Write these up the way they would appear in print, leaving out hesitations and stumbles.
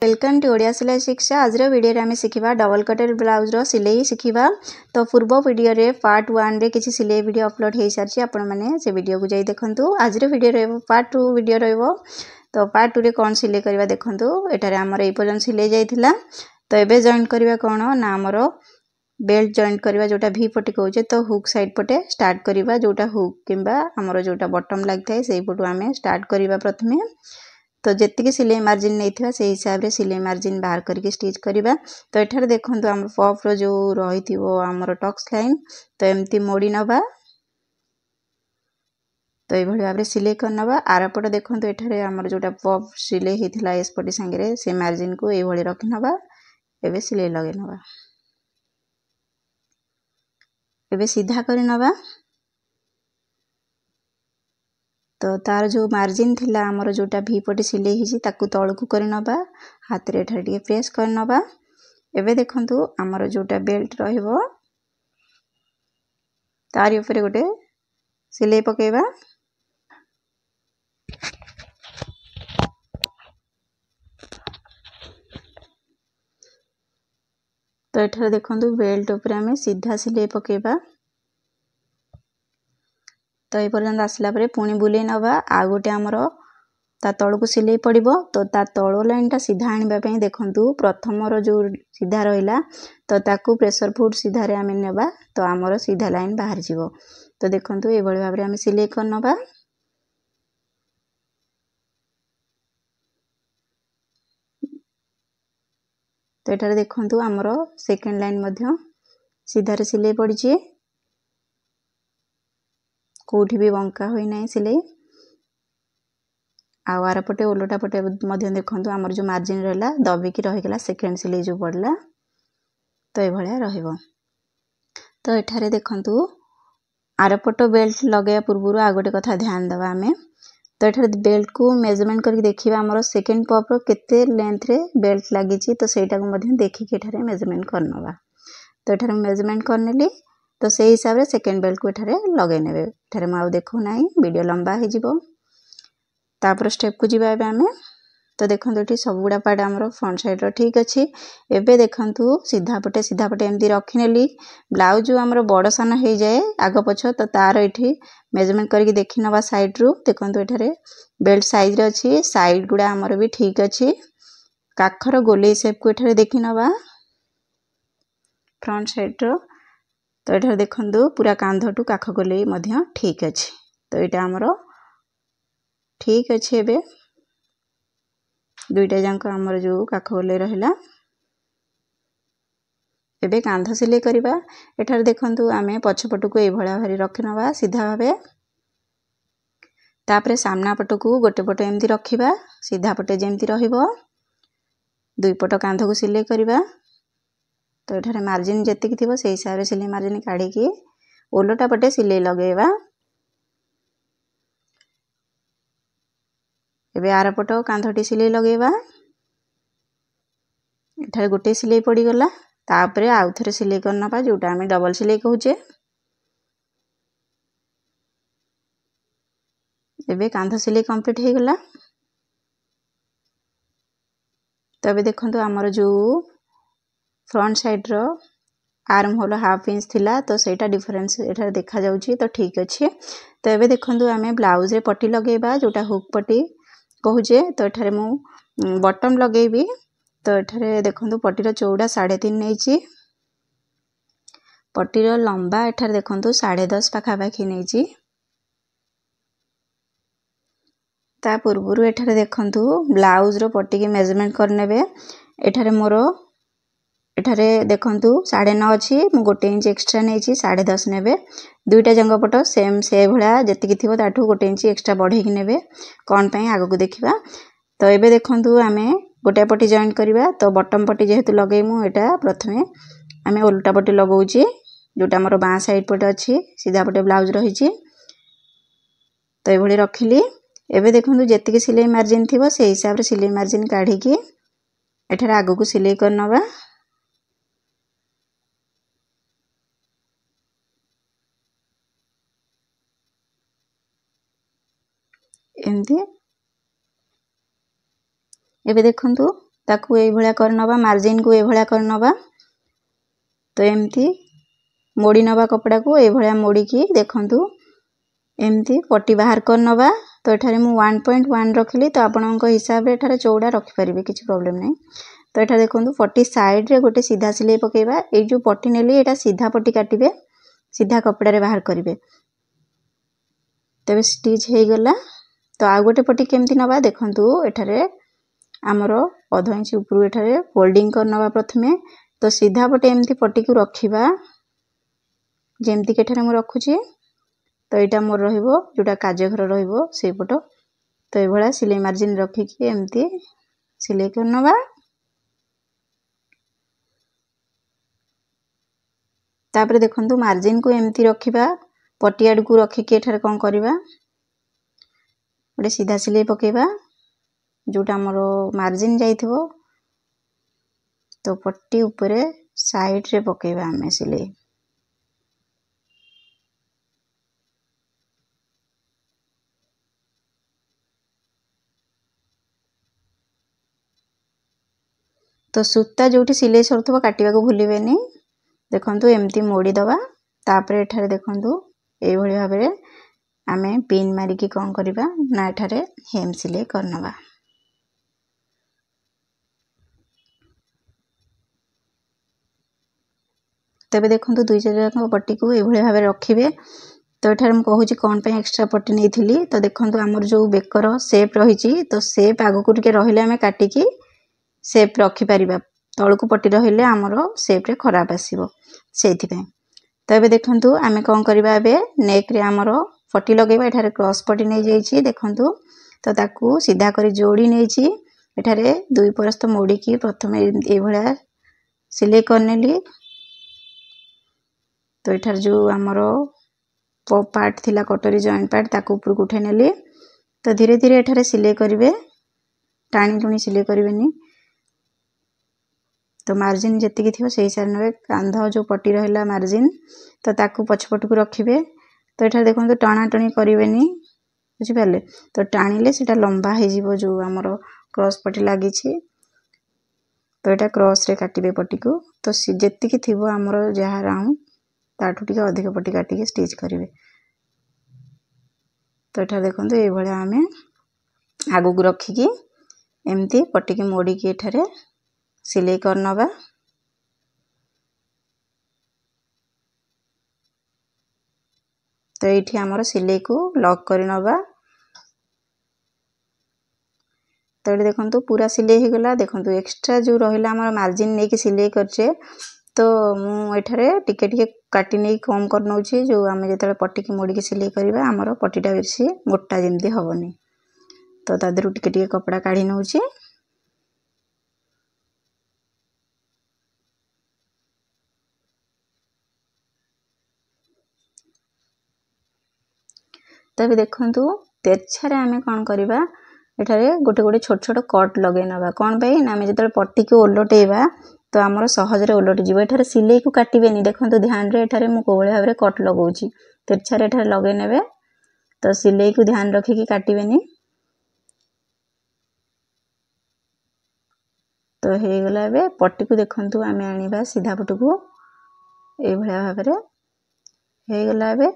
Welcome to Odia सिलाई शिक्षा। आज वीडियो रे आम शिखा डबल कटर ब्लाउज रो सिलाई शिखा। तो पूर्व वीडियो रे पार्ट 1 रे किसी सिलाई वीडियो अपलोड हो सारी आपण मैंने से वीडियो को जाई देखंतु। आज वीडियो रे पार्ट 2 वीडियो रहइबो। तो पार्ट 2 रे कौन सिलाई करबा देखंतु। एटारे हमर ए पर्यंत सिलाई जाइथिला। तो एबे जॉइन करबा कोन ना हमर बेल्ट जॉइन करबा जोटा वी पट्टी कहउचे। तो हुक साइड पटे स्टार्ट करबा जोटा हुक किंबा हमर जोटा बॉटम लागथाय सेही पटु आमे स्टार्ट करबा प्रथमे। तो जेतिकी सिलाई मार्जिन नहीं से हिसाब रे सिलाई मार्जिन बाहर करके स्टिच करबा। तो एठार देखंतु हम पफ रो जो रहिथिबो हमर टक्स लाइन तो एमती मोड़ी नबा। तो ये भाव में सिलाई करनबा। आरपट देखंतु एठारे हमर जोटा पफ सिलाई हेतिला एस पटी संगे से मार्जिन को ए भली रखि नबा। एबे सिलाई लगे नबा। एबे सीधा करि नबा। तो तार जो मार्जिन थिला हमर जोटा वी पटी सिलाई हिची ताकू तळकू करि नबा। हाथ रे एठारे टिके प्रेस कर नबा। एबे देखंतु हमर जोटा बेल्ट रहइबो तारि ऊपर गोटे सिलाई पकेबा। तो एठारे देखंतु बेल्ट ऊपर हमें सीधा सिलाई पकेबा। तो ये पर्यंत आसला परे पुणी बुले नबा। आ गोटे हमर ता तळकू सिलाई पड़िबो। तो ता तळो लाइन टा सीधा आनिबा पई देखंतु प्रथम रो जो सीधा रहिला तो ताकू प्रेशर फुट सीधा रे आमे नेबा। तो हमर सीधा लाइन बाहर जिवो। तो देखंतु ए भली भाबरे आमे सिलाई कर नबा। तो एठारे देखंतु हमर सेकंड लाइन मध्य सीधा रे सिलाई पड़िछि। कोठी भी बंका होई नै सिलाई। आवार पटे ओलोटा पटे मध्य देखंतु हमर जो मार्जिन रहला दबी की रहि गेला सेकंड सिलाई जो पड़ला। तो ए भलिया रहिबो। तो एठारे देखंतु आरपट बेल्ट लगेया पूर्वरु आ गोटे कथा ध्यान दबा हमें। तो एठारे बेल्ट को मेजरमेंट करके देखिबा हमर सेकंड पफ रो केते लेंथ रे बेल्ट लागिछि। तो सेटा को मध्य देखि के एठारे मेजरमेंट करनबा। तो एठारे मेजरमेंट करनेली तो से हिसाब रे सेकंड बेल्ट को एठारे लगे नेबे। एठारे माउ देखो नाही वीडियो लंबा हे जिवो। तापर स्टेप को जिबा एबे हमें। तो देखंतु एठी सब गुडा पार्ट हमरो फ्रंट साइड रो ठीक अछि। एबे देखंतु सीधा पटे एमदी रखिनेली। ब्लाउज जो हमरो बड़ सान हे जाए आगो पछो तो तार एठी मेजरमेंट करके देखि नबा साइड रू। देखंतु एठारे बेल्ट साइज रे अछि। साइड गुडा हमरो भी ठीक अछि। काखर गोले शेप को एठारे देखि नबा फ्रंट साइड रो। तो एठारे देखंतु पूरा कांधटू काख गोले मध्य ठीक अछि। तो एटा हमरो ठीक अछि। एबे दुईटा जांको हमर जो काख गोले रहला। एबे कांध सिलाई करबा। एठारे देखंतु आमे पछपटू को ए भळा भारी रखनबा सीधा भाबे। तापरे सामना पटू को गोटे पट एमदी रखिबा सीधा पटे जेमती रहिबो। दुई पट कांध को सिलाई करबा। तो एठारे मार्जिन जेतिक थिबो से हिसाब रे सिलाई मार्जिन काढी की ओलोटा पटे सिलाई लगेबा। एबे आर पट कांधटी सिलाई लगेबा। एठारे गोटे सिलाई पड़ी गला। तापरे आउ थरे सिलाई करनबा जोटा हमें डबल सिलाई कहूचे। एबे कांध सिलाई कंप्लीट हे गला। तबे देखंतु हमर जो फ्रंट साइड रो आर्म होल हाफ इंच थिला तो सेटा डिफरेंस एठारे देखा जाउची। तो ठीक अछि। तो एबे देखंतु हमें ब्लाउज रे पट्टी लगेबा जोटा हुक पट्टी कहूचे। तो एठारे मु बॉटम लगेबी। तो एठारे देखंतु पट्टी रो चौड़ा 3.5 नेची। पट्टी रो लंबा एठारे देखंतु 10.5 पाखा पाखी नेची। ता पूर्वरु एठारे देखंतु ब्लाउज रो पट्टी के मेजरमेंट करनेबे। एठारे मोरो एठारे देखंतु 9.5 अछि। मु 1 इंच एक्स्ट्रा नेची 10.5 नेबे। दुईटा जंग पट सेम से भळा जतिकी थिबो ताठू 1 इंच एक्स्ट्रा बढ़े कि नेबे। कोन पई आगो को देखिबा। तो एबे देखंतु आमे गोटे पट्टी जॉइन करबा। तो बॉटम पट्टी जेहेतु लगेमु एटा प्रथमे आमे उल्टा पट्टी लगाउची जोटा हमर बां साइड पटे अछि। सीधा पटे ब्लाउज रहिची। तो ए भଳି रखिली। एबे देखंतु जेतिकी सिलाई मार्जिन थिबो से हिसाब रे सिलाई मार्जिन काढी की एठारे आगो को सिलाई करनबा। एमती एबे देखंतु ताकू ए भलिया कर नबा मार्जिन को ए भलिया कर नबा तो एमती मोड़ी नबा कपड़ा को ए भलिया मोड़ी की देखंतु एमती पट्टी बाहर कर नबा तो एठारे मु 1.1 रखिली तो आपनक हिसाब रे एठारे चौड़ा रखि परिबे किछि प्रॉब्लम नै तो एठा देखंतु पट्टी साइड रे गोटे सीधा सिलाई पकेबा ए जो पट्टी नेली एटा सीधा पट्टी काटिबे सीधा कपड़ा रे बाहर करिवे तबे स्टिच हे गला तो आ गोटे पट्टी केमती नबा देखंतु एठारे हमरो आधा इंच ऊपर एठारे फोल्डिंग कर नबा प्रथमे तो सीधा पटे एमती पट्टी को रखिबा जेमती के एठारे मु रखुची तो एटा मोर रहिबो जोटा काजे घर रहिबो सेई पटो तो ए भला सिलाई मार्जिन रखि कि एमती सिलाई कर नबा तापर देखंतु मार्जिन को एमती रखिबा पट्टी आड को रखि कि एठारे कोन करबा गोटे सीधा सिलाई पकेबा जोटा हमरो मार्जिन जाइथिबो तो पट्टी ऊपरे साइड रे पकेबा हमें सिलाई तो सूता जोटी सिलाई सरथबो काटिबा को भूलिबेनी देखंतु एमती मोड़ी दबा तापर एठारे देखंतु ए भली भाबरे आमे पिन मारी की कोन करबा ना एठारे हेम सिलाई करनबा तबे देखंतु दुई जगह पट्टी को ए भली भाबरे रखिबे तो एठारे हम कहूची कोन पे एक्स्ट्रा पट्टी नेथिली तो देखंतु हमर जो बेकर शेप रहिची तो शेप आगो को टिके रहिले आमे काटी की शेप रखि परिबा तळको पट्टी रहिले हमरो शेप रे खराब आसीबो सेथि पे तो एबे देखंतु आमे कोन करबा एबे नेक रे हमरो पट्टी लगेबा एठारे क्रॉस पट्टी नै जाईची देखंतु तो ताकू सीधा करी जोड़ी नैची एठारे दुई परस्त मोड़ी की प्रथमे ए भलिया सिलाई करनेली तो एठार जो हमरो पॉप पार्ट थिला कटोरी जॉइंट पार्ट ताकू ऊपर को उठे नेली तो धीरे धीरे एठारे सिलाई करिवे टाणी टुणी सिलाई करिवेनी तो मार्जिन जति की थिबो सेही सार नबे कांधा जो पट्टी रहला मार्जिन तो ताकू पछपट को रखिबे तो एठार देखंतु टाणा टणी करिवेनी बुझि पाले तो टाणीले सेटा लंबा हे जिवो जो हमरो क्रॉस पट्टी लागि छी तो एटा क्रॉस रे काटिबे पट्टी को तो जति की थिबो हमरो जहा राउंड ताठू टिके अधिक पट्टी काटी के स्टिच करिवे तो एठा देखंतु ए भले आमे आगु को रखी की एमती पट्टी के मोड़ी की एठारे सिलाई करनबा तो एठी हमरो सिलाई को लॉक करनबा तो एठी देखंतु पूरा सिलाई हे गला देखंतु एक्स्ट्रा जो रहिला हमर मार्जिन नै की सिलाई करछे तो मु एठारे टिके टिके काटी नै कम कर नउची जो आमे जेतले पट्टी की मोड़ी के सिलाई करबा हमरो पट्टीटा बेसी मोटा जेमती हबनी तो तादरु टिके टिके कपड़ा काढी नउची तबे देखंतु तेरछारे आमे कोन करबा एठारे गोटे गोटे छोट छोट कट लगे नबा कोन भाई ना आमे जेतले पट्टी को ओलटेबा तो हमरो सहज रे ओलट जिवो एठारे सिलाई को काटिबेनी देखंतु ध्यान रे एठारे मु कोबळे भाबरे कट लगौची तेरछारे एठारे लगे नेबे तो सिलाई को ध्यान रखी की काटिबेनी तो हे गला बे पट्टी को देखंतु आमे आनिबा सीधा पट को ए भलिया भाबरे हे गला बे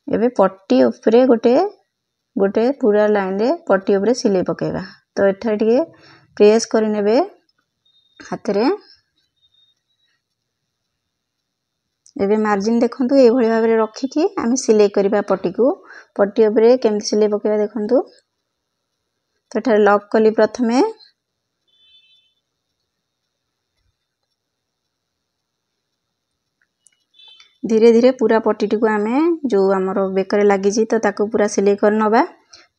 एबे पट्टी ऊपरे गोटे गोटे पूरा लाइन रे पट्टी ऊपरे सिलाई पकेबा तो एठा टिके प्रेस करि नेबे हाथ रे एबे मार्जिन देखंतु ए भली भाबरे रखी की आमे सिलाई करबा पट्टी ऊपरे केमति सिलाई पकेबा देखंतु तो एठा लॉक कली प्रथमे धीरे धीरे पूरा पट्टी को आमे जो हमरो बेकरे लागि जी तो ताको पूरा सिलाई करनबा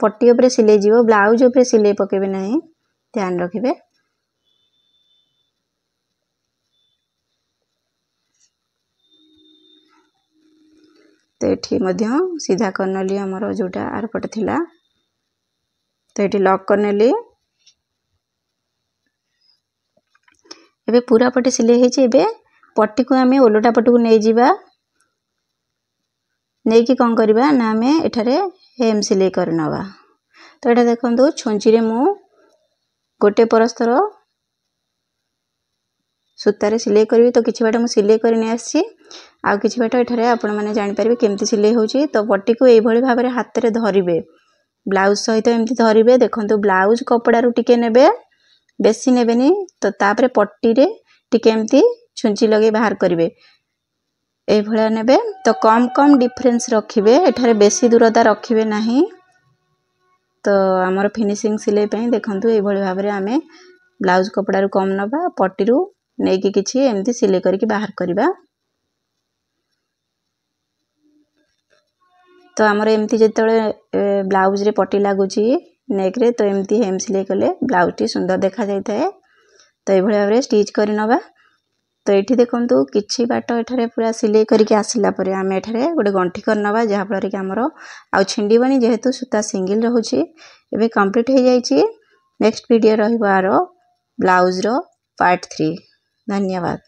पट्टी ऊपरे सिलाई जीवो ब्लाउज ऊपरे सिलाई पकेबे नहीं ध्यान रखिबे तो एठी मध्य सीधा करनली हमरो जोटा आर पट थिला तो एठी लॉक करनली एबे पूरा पट्टी सिलाई हे छि एबे पट्टी को आमे ओलोटा पट को नै जीबा नहीं कि कौन करबा ना आमे एठारे हेम सिलाई करनबा तो एटा देखंतु छुंची रे मु गोटे परस्तर सूतार सिलाई करी तो किछि बाट मु सिलाई कर नहीं आसी आ किछि बाट एठारे आपण माने जानि परिबे केमती सिलाई होची। तो पट्टी को एई भली भाबरे हाथ रे धरिबे ब्लाउज सहित एमती धरिबे देखंतु ब्लाउज कपड़ा रु टिके नेबे बेसी नेबेनी तो तापरे पट्टी रे टिके एमती छुंची लगे बाहर करिवे ए भला नेबे तो कम कम डिफरेंस रखिबे एठारे बेसी दूरता रखिबे नाही। तो आमर फिनिशिंग सिलाई पे देखंतु ए भली भाबरे आमे ब्लाउज कपड़ा रु कम नबा पट्टी रु नेकी किछि एमती सिलाई करके बाहर करिबा। तो आमर एमती जेतले ब्लाउज रे पट्टी लागुची नेक रे तो एमती हेम सिलाई कले ब्लाउज टी सुंदर देखा जाय थाए। तो ए भली भाबरे स्टिच करि नबा। तो एठी देखंतु किछि बाट एठारे पूरा सिलाई करके आसिला परे आमे एठारे गोटे गंठी कर नबा जहा फल रे कि हमरो आ छिंडीबनी जेहेतु सूता सिंगल रहूची। एबे कंप्लीट हो जाईची। नेक्स्ट वीडियो रहिबो आरो ब्लाउज रो पार्ट 3। धन्यवाद।